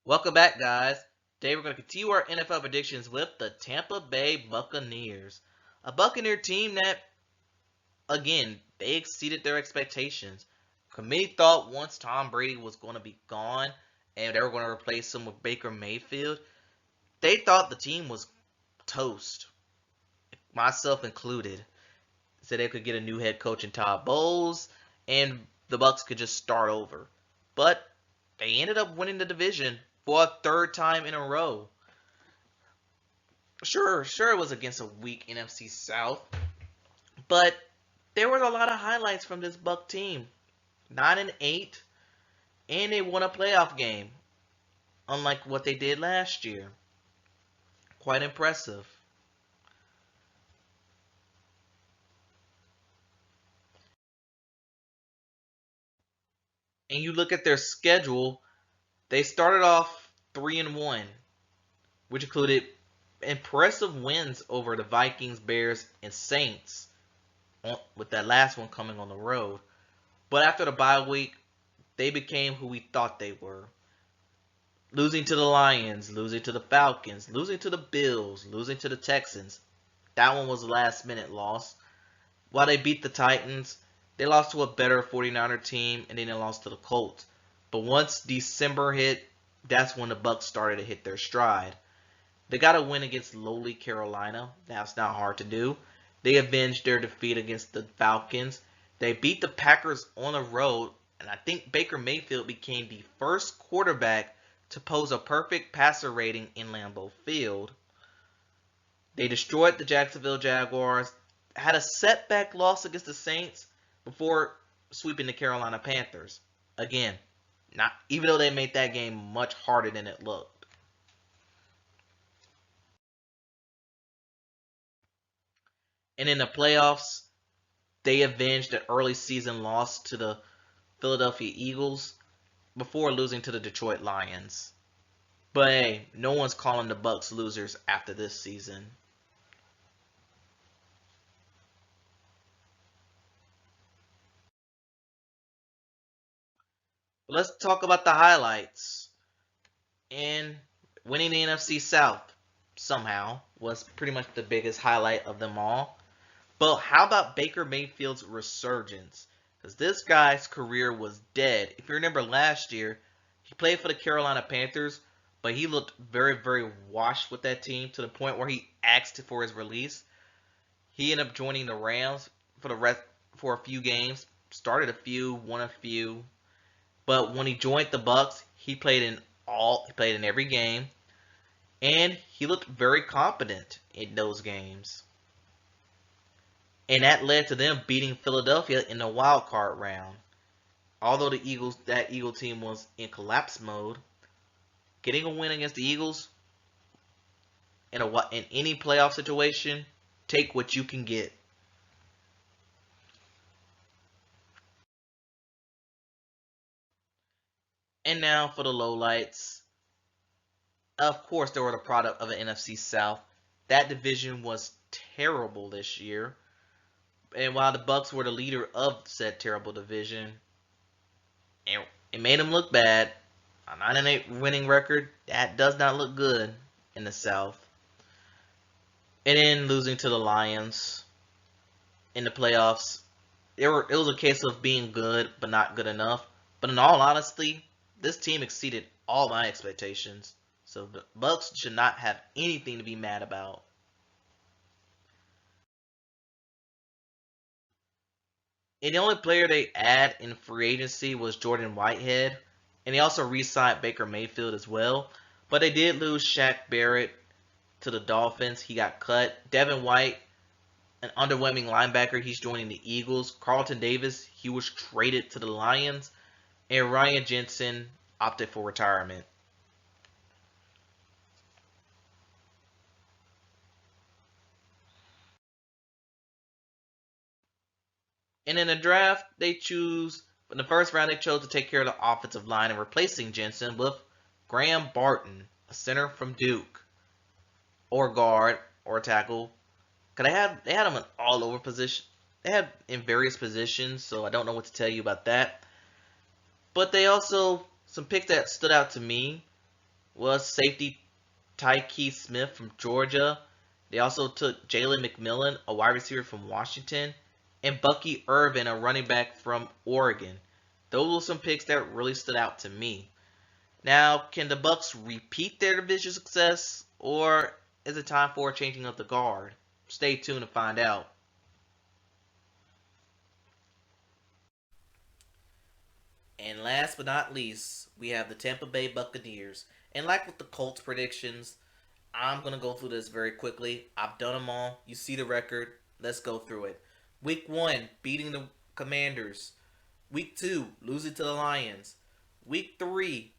Welcome back, guys. Today we're going to continue our NFL predictions with the Tampa Bay Buccaneers. A Buccaneer team that, again, they exceeded their expectations. Committee thought once Tom Brady was going to be gone and they were going to replace him with Baker Mayfield, they thought the team was toast, myself included. Said they could get a new head coach in Todd Bowles and the Bucs could just start over. But they ended up winning the division for a third time in a row. Sure, it was against a weak NFC South, but there was a lot of highlights from this Buck team. 9-8, and they won a playoff game, unlike what they did last year. Quite impressive. And you look at their schedule, they started off 3-1, which included impressive wins over the Vikings, Bears, and Saints, with that last one coming on the road. But after the bye week, they became who we thought they were. Losing to the Lions, losing to the Falcons, losing to the Bills, losing to the Texans. That one was a last minute loss. While they beat the Titans, they lost to a better 49er team and then they lost to the Colts. But once December hit, that's when the Bucs started to hit their stride. They got a win against lowly Carolina. That's not hard to do. They avenged their defeat against the Falcons. They beat the Packers on the road, and I think Baker Mayfield became the first quarterback to post a perfect passer rating in Lambeau Field. They destroyed the Jacksonville Jaguars, had a setback loss against the Saints before sweeping the Carolina Panthers. Again, not even though they made that game much harder than it looked. And in the playoffs, they avenged an early season loss to the Philadelphia Eagles before losing to the Detroit Lions. But hey, no one's calling the Bucs losers after this season. But let's talk about the highlights. And winning the NFC South somehow was pretty much the biggest highlight of them all. But how about Baker Mayfield's resurgence? Because this guy's career was dead. If you remember last year, he played for the Carolina Panthers, but he looked very, very washed with that team to the point where he asked for his release. He ended up joining the Rams for a few games, started a few, won a few, but when he joined the Bucs, he played in every game, and he looked very competent in those games. And that led to them beating Philadelphia in the wild card round. Although that Eagle team was in collapse mode, getting a win against the Eagles in any playoff situation, take what you can get. And now for the lowlights. Of course, they were the product of the NFC South. That division was terrible this year. And while the Bucs were the leader of said terrible division, it made them look bad. A 9-8 winning record, that does not look good in the South. And then losing to the Lions in the playoffs, it was a case of being good but not good enough. But in all honesty, this team exceeded all my expectations. So the Bucs should not have anything to be mad about. And the only player they add in free agency was Jordan Whitehead, and they also re-signed Baker Mayfield as well. But they did lose Shaq Barrett to the Dolphins. He got cut. Devin White, an underwhelming linebacker, he's joining the Eagles. Carlton Davis, he was traded to the Lions. And Ryan Jensen opted for retirement. And in the draft, in the first round, they chose to take care of the offensive line and replacing Jensen with Graham Barton, a center from Duke, or guard, or tackle. Cause they had him in all over position. They had in various positions, so I don't know what to tell you about that. But they also some picks that stood out to me. was safety Tyke Smith from Georgia. They also took Jalen McMillan, a wide receiver from Washington, and Bucky Irvin, a running back from Oregon. Those were some picks that really stood out to me. Now, can the Bucks repeat their division success, or is it time for a changing of the guard? Stay tuned to find out. And last but not least, we have the Tampa Bay Buccaneers. And like with the Colts predictions, I'm going to go through this very quickly. I've done them all. You see the record. Let's go through it. Week 1, beating the Commanders. Week 2, losing to the Lions. Week 3,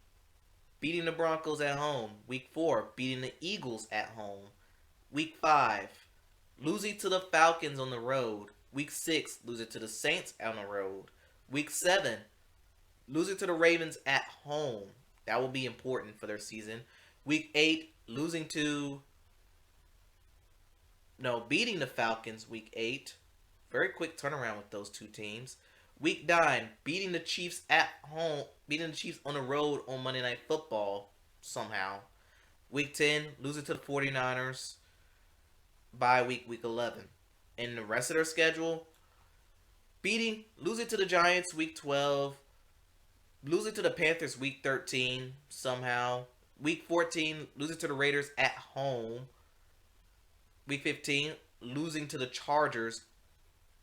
beating the Broncos at home. Week 4, beating the Eagles at home. Week 5, losing to the Falcons on the road. Week 6, losing to the Saints on the road. Week 7, losing to the Ravens at home. That will be important for their season. Week 8, losing to no, beating the Falcons week 8. Very quick turnaround with those two teams. Week 9, beating the Chiefs at home, beating the Chiefs on the road on Monday Night Football somehow. Week 10, losing to the 49ers by week 11. In the rest of their schedule, losing to the Giants week 12, losing to the Panthers week 13 somehow. Week 14, losing to the Raiders at home. Week 15, losing to the Chargers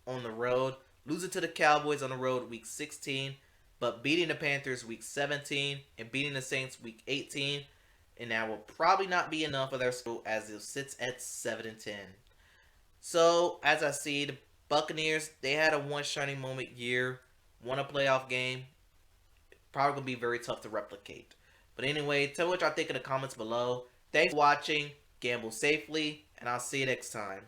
on the road. Losing to the Cowboys on the road week 16, but beating the Panthers week 17 and beating the Saints week 18. And that will probably not be enough of their score as it sits at 7-10. So, as I see, the Buccaneers, they had a one shining moment year, won a playoff game. Probably going to be very tough to replicate. But anyway, tell me what y'all think in the comments below. Thanks for watching. Gamble safely, and I'll see you next time.